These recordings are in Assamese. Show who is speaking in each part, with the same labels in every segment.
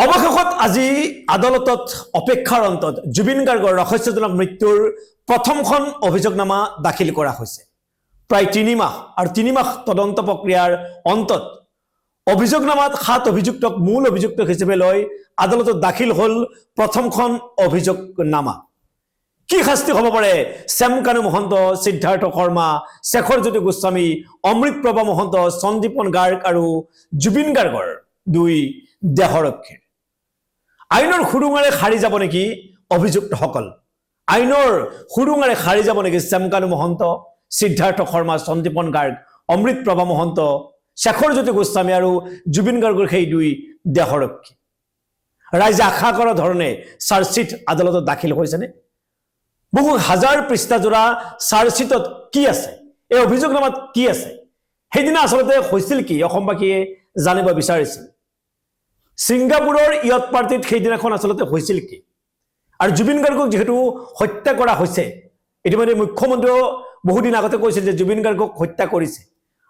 Speaker 1: অৱশেষত আজি আদালতত অপেক্ষাৰ অন্তত জুবিন গাৰ্গৰ ৰহস্যজনক মৃত্যুৰ প্ৰথমখন অভিযোগনামা দাখিল কৰা হৈছে। প্ৰায় 3 মাহ আৰু 3 মাহ তদন্ত প্ৰক্ৰিয়াৰ অন্তত অভিযোগনামাত 7 অভিযুক্তক মূল অভিযুক্ত হিচাপে লৈ আদালতত দাখিল হ'ল প্ৰথমখন অভিযোগনামা। কি শাস্তি হ'ব পাৰে শ্যামকানু মহন্ত, সিদ্ধাৰ্থ শৰ্মা, শেখৰজ্যোতি গোস্বামী, অমৃতপ্ৰভা মহন্ত, সঞ্জীৱন গাৰ্গ আৰু জুবিন গাৰ্গৰ দুই দেহৰক্ষী? আইনৰ সুৰুঙাৰে সাৰি যাব নেকি অভিযুক্তসকল? আইনৰ সুৰুঙাৰে সাৰি যাব নেকি শ্যামকানু মহন্ত, সিদ্ধাৰ্থ শৰ্মা, সঞ্জীৱন গাৰ্গ, অমৃতপ্ৰভা মহন্ত, শেখৰজ্যোতি গোস্বামী আৰু জুবিন গাৰ্গৰ সেই দুই দেহৰক্ষী? ৰাইজে আশা কৰা ধৰণে চাৰ্জশ্বিট আদালতত দাখিল হৈছেনে? বহু হাজাৰ পৃষ্ঠাজোৰা চাৰ্জশ্বিটত কি আছে, এই অভিযোগনামাত কি আছে, সেইদিনা আচলতে হৈছিল কি অসমবাসীয়ে জানিব বিচাৰিছিল। ছিংগাপুৰৰ ইয়ট পাৰ্টিত সেইদিনাখন আচলতে হৈছিল কি? আৰু জুবিন গাৰ্গক যিহেতু হত্যা কৰা হৈছে, ইতিমধ্যে মুখ্যমন্ত্ৰীও বহুদিন আগতে কৈছিল যে জুবিন গাৰ্গক হত্যা কৰিছে।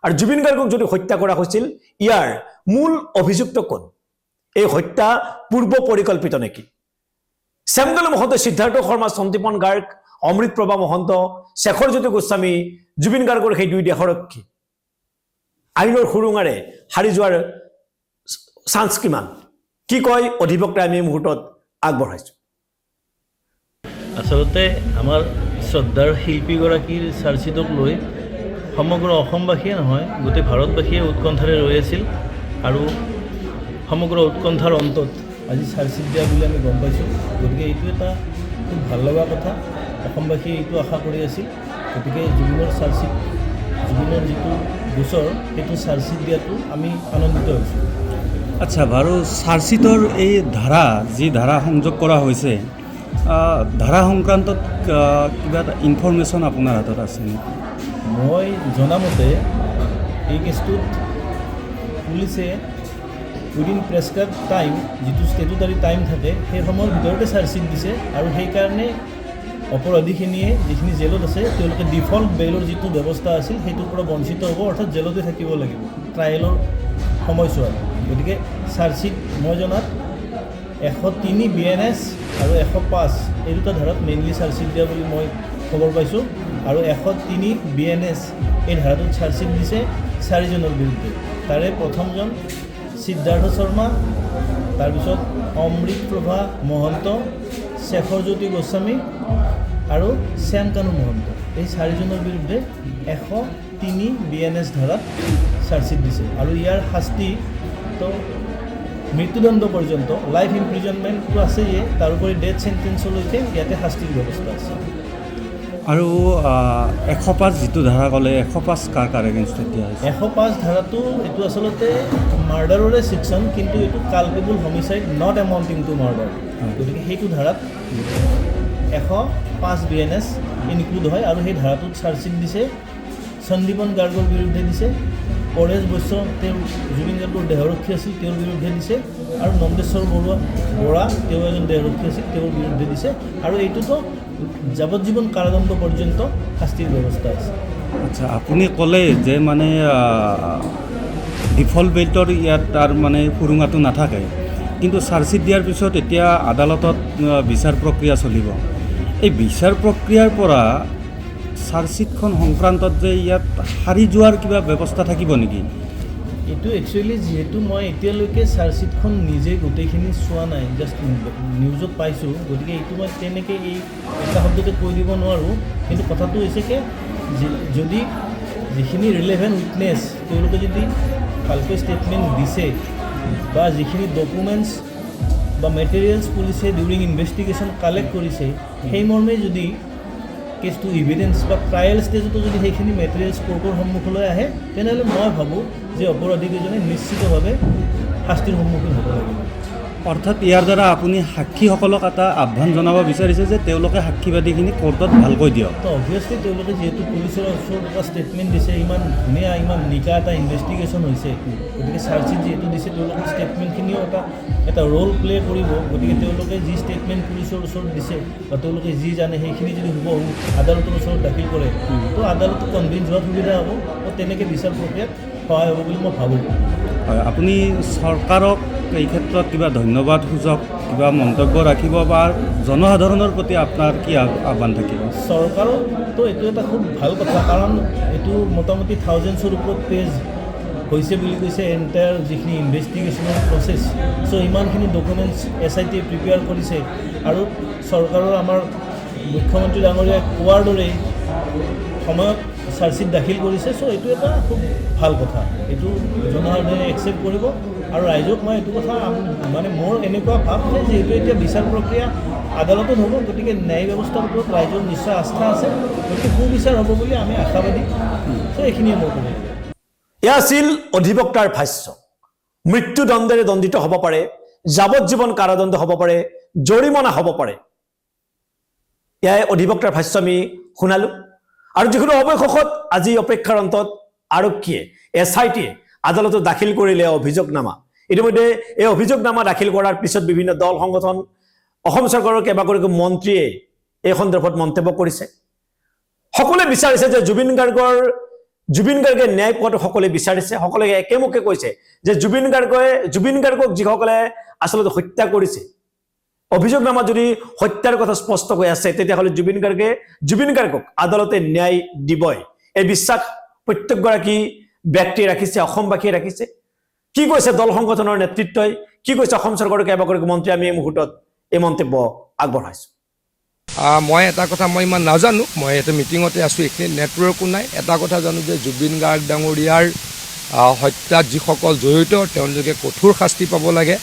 Speaker 1: আৰু জুবিন গাৰ্গক যদি হত্যা কৰা হৈছিল, ইয়াৰ মূল অভিযুক্ত কোন? এই হত্যা পূৰ্ব পৰিকল্পিত নেকি? শ্যামকানু মহন্ত, সিদ্ধাৰ্থ শৰ্মা, সঞ্জীৱন গাৰ্গ, অমৃতপ্ৰভা মহন্ত, শেখৰজ্যোতি গোস্বামী, জুবিন গাৰ্গৰ সেই দুই দেহৰক্ষী আইনৰ সুৰুঙাৰে সাৰি যোৱাৰ চান্স কিমান? কি কয় অধিবক্তাই আমি এই মুহূৰ্তত আগবঢ়াইছোঁ।
Speaker 2: আচলতে আমাৰ শ্ৰদ্ধাৰ শিল্পীগৰাকীৰ চাৰ্জশ্বিটক লৈ সমগ্ৰ অসমবাসীয়ে নহয়, গোটেই ভাৰতবাসীয়ে উৎকণ্ঠাৰে ৰৈ আছিল। আৰু সমগ্ৰ উৎকণ্ঠাৰ অন্তত আজি চাৰ্জশ্বিট দিয়া বুলি আমি গম পাইছোঁ। গতিকে এইটো এটা খুব ভাল লগা কথা। অসমবাসীয়ে এইটো আশা কৰি আছিল। গতিকে জুবিনৰ চাৰ্জশ্বিট, জুবিনৰ যিটো গোচৰ, সেইটো চাৰ্জশ্বিট দিয়াটো আমি আনন্দিত হৈছোঁ।
Speaker 3: আচ্ছা, বাৰু চাৰ্জশ্বিটৰ এই ধাৰা, যি ধাৰা সংযোগ কৰা হৈছে, ধাৰা সংক্ৰান্তত কিবা এটা ইনফৰ্মেশ্যন আপোনাৰ হাতত আছে নেকি?
Speaker 2: মই জনামতে এই কেছটোত পুলিচে উইদিন প্ৰেছক্ৰাইব টাইম, যিটো ষ্টেটুটাৰী টাইম থাকে, সেই সময়ৰ ভিতৰতে চাৰ্জশ্বিট দিছে। আৰু সেইকাৰণে অপৰাধীখিনিয়ে যিখিনি জেলত আছে, তেওঁলোকে ডিফল্ট বেইলৰ যিটো ব্যৱস্থা আছিল, সেইটোৰ পৰা বঞ্চিত হ'ব, অৰ্থাৎ জেলতে থাকিব লাগিব ট্ৰায়েলৰ সময়ছোৱাত। গতিকে চাৰ্জশ্বিট মই জনাত 103 BNS আৰু 105 এই দুটা ধাৰাত মেইনলি চাৰ্জশ্বিট দিয়া বুলি মই খবৰ পাইছোঁ। আৰু 103 BNS এই ধাৰাটোত চাৰ্জশ্বিট দিছে 4জনৰ বিৰুদ্ধে। তাৰে প্ৰথমজন সিদ্ধাৰ্থ শৰ্মা, তাৰপিছত অমৃতপ্ৰভা মহন্ত, শেখৰজ্যোতি গোস্বামী আৰু শ্যামকানু মহন্ত, এই 4জনৰ বিৰুদ্ধে 103 BNS ধাৰাত চাৰ্জশ্বিট দিছে। আৰু ইয়াৰ শাস্তি তো মৃত্যুদণ্ড পৰ্যন্ত, লাইফ ইমপ্ৰিজনমেণ্টটো আছেই, তাৰোপৰি ডেথ চেণ্টেন্সলৈকে ইয়াতে শাস্তিৰ ব্যৱস্থা আছে।
Speaker 3: আৰু 105 যিটো ধাৰা ক'লে, 105 কাৰ কাৰ এগেইনষ্টত দিয়া হৈছে? 105
Speaker 2: ধাৰাটো এইটো আচলতে মাৰ্ডাৰৰে ছেকশ্যন, কিন্তু এইটো culpable homicide not এমাউণ্টিং two murder. গতিকে সেইটো ধাৰাত 105 BNS ইনক্লুড হয়। আৰু সেই ধাৰাটোত চাৰ্জশ্বিট দিছে সঞ্জীৱন গাৰ্গৰ বিৰুদ্ধে দিছে, পৰেশ বৈশ্য, তেওঁ জুবিন গাৰ্গৰ দেহৰক্ষী আছিল, তেওঁৰ বিৰুদ্ধে দিছে, আৰু নন্দেশ্বৰ বৰা, তেওঁ এজন দেহৰক্ষী আছিল, তেওঁৰ বিৰুদ্ধে দিছে। আৰু এইটোতো যাৱজ্জীৱন কাৰাদণ্ড পৰ্যন্ত শাস্তিৰ ব্যৱস্থা আছে।
Speaker 3: আচ্ছা, আপুনি ক'লে যে মানে ডিফল্ট বেইলৰ ইয়াত তাৰ মানে সুৰুঙাটো নাথাকে, কিন্তু চাৰ্জশ্বিট দিয়াৰ পিছত এতিয়া আদালতত বিচাৰ প্ৰক্ৰিয়া চলিব। এই বিচাৰ প্ৰক্ৰিয়াৰ পৰা চাৰ্জশ্বিটখন সংক্ৰান্তত যে ইয়াত সাৰি যোৱাৰ কিবা ব্যৱস্থা থাকিব নেকি?
Speaker 2: এইটো একচুৱেলি যিহেতু মই এতিয়ালৈকে চাৰ্জশ্বিটখন নিজে গোটেইখিনি চোৱা নাই, জাষ্ট নিউজত পাইছোঁ। গতিকে এইটো মই তেনেকৈ এই এটা শব্দতে কৈ দিব নোৱাৰোঁ। কিন্তু কথাটো হৈছে কি, যদি যিখিনি ৰিলেভেণ্ট উইটনেছ তেওঁলোকে যদি ভালকৈ ষ্টেটমেণ্ট দিছে, বা যিখিনি ডকুমেণ্টছ বা মেটেৰিয়েলছ পুলিচে ডিউৰিং ইনভেষ্টিগেশ্যন কালেক্ট কৰিছে, সেই মৰ্মে যদি কেছটো ইভিডেন্স বা ট্ৰায়েল ষ্টেজতো যদি সেইখিনি মেটেৰিয়েলছ কোৰ্টৰ সন্মুখলৈ আহে, তেনেহ'লে মই ভাবোঁ যে অপৰাধীকেইজনে নিশ্চিতভাৱে শাস্তিৰ সন্মুখীন হ'ব লাগিব।
Speaker 3: অৰ্থাৎ ইয়াৰ দ্বাৰা আপুনি সাক্ষীসকলক এটা আহ্বান জনাব বিচাৰিছে যে তেওঁলোকে সাক্ষীবাদীখিনি কোৰ্টত ভালকৈ দিয়ক।
Speaker 2: তো অভিয়াছলি তেওঁলোকে যিহেতু পুলিচৰ ওচৰত এটা ষ্টেটমেণ্ট দিছে, ইমান ধুনীয়া, ইমান নিকা এটা ইনভেষ্টিগেশ্যন হৈছে, গতিকে চাৰ্জশ্বিট যিহেতু দিছে, তেওঁলোকৰ ষ্টেটমেণ্টখিনিও এটা ৰ'ল প্লে কৰিব। গতিকে তেওঁলোকে যি ষ্টেটমেণ্ট পুলিচৰ ওচৰত দিছে, বা তেওঁলোকে যি জানে সেইখিনি যদি আদালতৰ ওচৰত দাখিল কৰে, তো আদালতত কনভিন্স হোৱাত সুবিধা হ'ব। তো তেনেকৈ বিচাৰ প্ৰক্ৰিয়াত সহায় হ'ব বুলি মই ভাবোঁ।
Speaker 3: হয়, আপুনি চৰকাৰক এই ক্ষেত্ৰত কিবা ধন্যবাদ সূচক কিবা মন্তব্য ৰাখিব বা জনসাধাৰণৰ প্ৰতি আপোনাৰ কি আহ্বান থাকিব?
Speaker 2: চৰকাৰতো এইটো এটা খুব ভাল কথা, কাৰণ এইটো মোটামুটি থাউজেণ্ডছৰ ওপৰত পেজ হৈছে বুলি কৈছে এণ্টায়াৰ যিখিনি ইনভেষ্টিগেশ্যনৰ প্ৰচেছ। চ' ইমানখিনি ডকুমেণ্টছ SIT প্ৰিপেয়াৰ কৰিছে আৰু চৰকাৰৰ আমাৰ মুখ্যমন্ত্ৰী ডাঙৰীয়াই কোৱাৰ দৰেই সময়ত চাৰ্জশ্বিট দাখিল কৰিছে। চ' এইটো এটা খুব ভাল কথা, এইটো জনসাধাৰণে একচেপ্ট কৰিব। আৰু ৰাইজক মই এইটো কথা মানে মোৰ এনেকুৱা ভাৱ যে যিহেতু এতিয়া বিচাৰ প্ৰক্ৰিয়া আদালতত হ'ব, গতিকে ন্যায় ব্যৱস্থাৰ ওপৰত ৰাইজৰ নিশ্চয় আস্থা আছে, গতিকে সুবিচাৰ হ'ব বুলি আমি আশাবাদী। চ' এইখিনিয়ে মই ক'ব।
Speaker 1: এয়া আছিল অধিবক্তাৰ ভাষ্য। মৃত্যুদণ্ডেৰে দণ্ডিত হ'ব পাৰে, যাৱজ্জীৱন কাৰাদণ্ড হ'ব পাৰে, জৰিমনা হ'ব পাৰে। এয়াই অধিবক্তাৰ ভাষ্য আমি শুনালোঁ। আৰু যিকোনো অৱশেষত আজি অপেক্ষাৰ অন্তত আৰক্ষীয়ে SITয়ে আদালতত দাখিল কৰিলে অভিযোগনামা। ইতিমধ্যে এই অভিযোগনামা দাখিল কৰাৰ পিছত বিভিন্ন দল সংগঠন, অসম চৰকাৰৰ কেইবাগৰাকী মন্ত্ৰীয়ে এই সন্দৰ্ভত মন্তব্য কৰিছে। সকলোৱে বিচাৰিছে যে জুবিন গাৰ্গে ন্যায় পোৱাটো সকলোৱে বিচাৰিছে। সকলোৱে একেমুখে কৈছে যে জুবিন গাৰ্গক যিসকলে আচলতে হত্যা কৰিছে, অভিযোগনামা যদি হত্যাৰ কথা স্পষ্টকৈ আছে, তেতিয়াহ'লে জুবিন গাৰ্গক আদালতে ন্যায় দিবই। এই বিশ্বাস প্ৰত্যেকগৰাকী ব্যক্তিয়ে ৰাখিছে, অসমবাসীয়ে ৰাখিছে। কি কৈছে দল সংগঠনৰ নেতৃত্বই, কি কৈছে অসম চৰকাৰৰ কেইবাগৰাকী মন্ত্ৰী, আমি এই মুহূৰ্তত এই মন্তব্য আগবঢ়াইছোঁ।
Speaker 4: মই এটা কথা মই ইমান নাজানো, মই এটা মিটিঙতে আছোঁ, এইখিনি নেটৱৰ্কো নাই। এটা কথা জানো যে জুবিন গাৰ্গ ডাঙৰীয়াৰ হত্যাত যিসকল জড়িত তেওঁলোকে কঠোৰ শাস্তি পাব লাগে।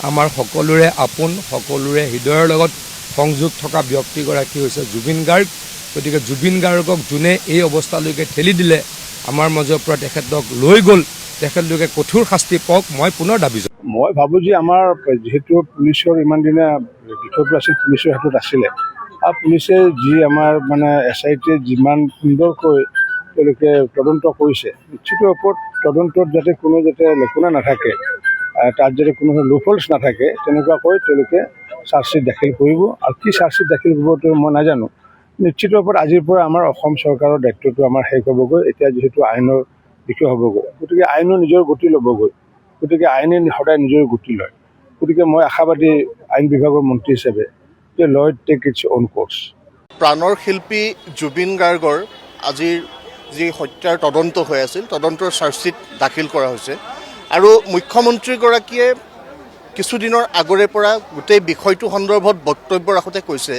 Speaker 4: আমাৰ সকলোৰে আপোন, সকলোৰে হৃদয়ৰ লগত সংযোগ থকা ব্যক্তিগৰাকী হৈছে জুবিন গাৰ্গ। গতিকে জুবিন গাৰ্গক যোনে এই অৱস্থালৈকে ঠেলি দিলে, আমাৰ মাজৰ পৰা তেখেতক লৈ গ'ল, তেখেতলোকে কঠোৰ শাস্তি পাওক, মই পুনৰ দাবী জনাওঁ।
Speaker 5: মই ভাবোঁ যে আমাৰ যিহেতু পুলিচৰ ইমান দিনে বিষয়টো আছিল, পুলিচৰ হাতত আছিলে, আৰু পুলিচে যি আমাৰ মানে SITয়ে যিমান সুন্দৰকৈ তেওঁলোকে তদন্ত কৰিছে, নিশ্চিত ওপৰত তদন্তত যাতে কোনো লেখুনা নাথাকে, তাত যাতে কোনো লুফলছ নাথাকে, তেনেকুৱাকৈ তেওঁলোকে চাৰ্জশ্বিট দাখিল কৰিব। আৰু কি চাৰ্জশ্বিট দাখিল কৰিব মই নাজানো। নিশ্চিত ওপৰত আজিৰ পৰা আমাৰ অসম চৰকাৰৰ দায়িত্বটো আমাৰ শেষ হ'বগৈ। এতিয়া যিহেতু আইনৰ বিষয় হ'বগৈ, গতিকে আইনো নিজৰ গতি ল'বগৈ। গতিকে আইনে সদায় নিজৰ গতি লয়। গতিকে মই আশাবাদী আইন বিভাগৰ মন্ত্ৰী হিচাপে যে ল টেক ইটছ অ'ন কোৰ্চ।
Speaker 6: প্ৰাণৰ শিল্পী জুবিন গাৰ্গৰ আজিৰ যি হত্যাৰ তদন্ত হৈ আছিল, তদন্তৰ চাৰ্জশ্বিট দাখিল কৰা হৈছে। আৰু মুখ্যমন্ত্ৰীগৰাকীয়ে কিছুদিনৰ আগৰে পৰা গোটেই বিষয়টো সন্দৰ্ভত বক্তব্য ৰাখোঁতে কৈছে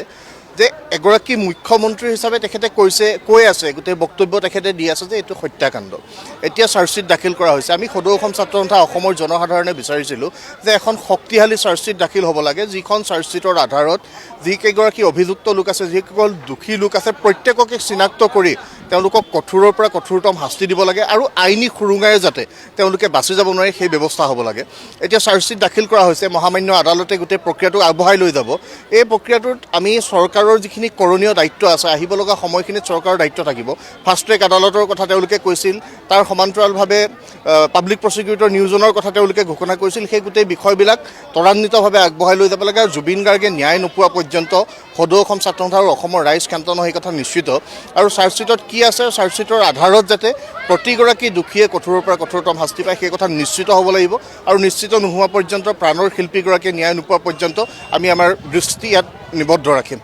Speaker 6: যে এগৰাকী মুখ্যমন্ত্ৰী হিচাপে তেখেতে কৈ আছে, গোটেই বক্তব্য তেখেতে দি আছে যে এইটো হত্যাকাণ্ড। এতিয়া চাৰ্জশ্বিট দাখিল কৰা হৈছে। আমি সদৌ অসম ছাত্ৰ সন্থা অসমৰ জনসাধাৰণে বিচাৰিছিলোঁ যে এখন শক্তিশালী চাৰ্জশ্বিট দাখিল হ'ব লাগে, যিখন চাৰ্জশ্বিটৰ আধাৰত যিকেইগৰাকী অভিযুক্ত লোক আছে, যিসকল দোষী লোক আছে, প্ৰত্যেককে চিনাক্ত কৰি তেওঁলোকক কঠোৰৰ পৰা কঠোৰতম শাস্তি দিব লাগে আৰু আইনী সুৰুঙাৰে যাতে তেওঁলোকে বাচি যাব নোৱাৰে সেই ব্যৱস্থা হ'ব লাগে। এতিয়া চাৰ্জশ্বিট দাখিল কৰা হৈছে, মহামান্য আদালতে গোটেই প্ৰক্ৰিয়াটো আগবঢ়াই লৈ যাব। এই প্ৰক্ৰিয়াটোত আমি চৰকাৰৰ যিখিনি কৰণীয় দায়িত্ব আছে, আহিব লগা সময়খিনিত চৰকাৰৰ দায়িত্ব থাকিব। ফাষ্ট ট্ৰেক আদালতৰ কথা তেওঁলোকে কৈছিল, তাৰ সমান্তৰালভাৱে পাব্লিক প্ৰচিকিউটৰ নিয়োজনৰ কথা তেওঁলোকে ঘোষণা কৰিছিল। সেই গোটেই বিষয়বিলাক ত্বৰান্বিতভাৱে আগবঢ়াই লৈ যাব লাগে। আৰু জুবিন গাৰ্গে ন্যায় নোপোৱা পৰ্যন্ত সদৌ অসম ছাত্ৰ সন্থা আৰু অসমৰ ৰাইজ ক্ষান্ত নহয়, এই কথা নিশ্চিত। আৰু চাৰ্জশ্বিটত কি আছে, চাৰ্জশ্বিটৰ আধাৰত যাতে প্ৰতিগৰাকী দোষীয়ে কঠোৰৰ পৰা কঠোৰতম শাস্তি পায়, সেই কথা নিশ্চিত হ'ব লাগিব। আৰু নিশ্চিত নোহোৱা পৰ্যন্ত, প্ৰাণৰ শিল্পীগৰাকীয়ে ন্যায় নোপোৱা পৰ্যন্ত আমি আমাৰ দৃষ্টি ইয়াত নিবদ্ধ ৰাখিম।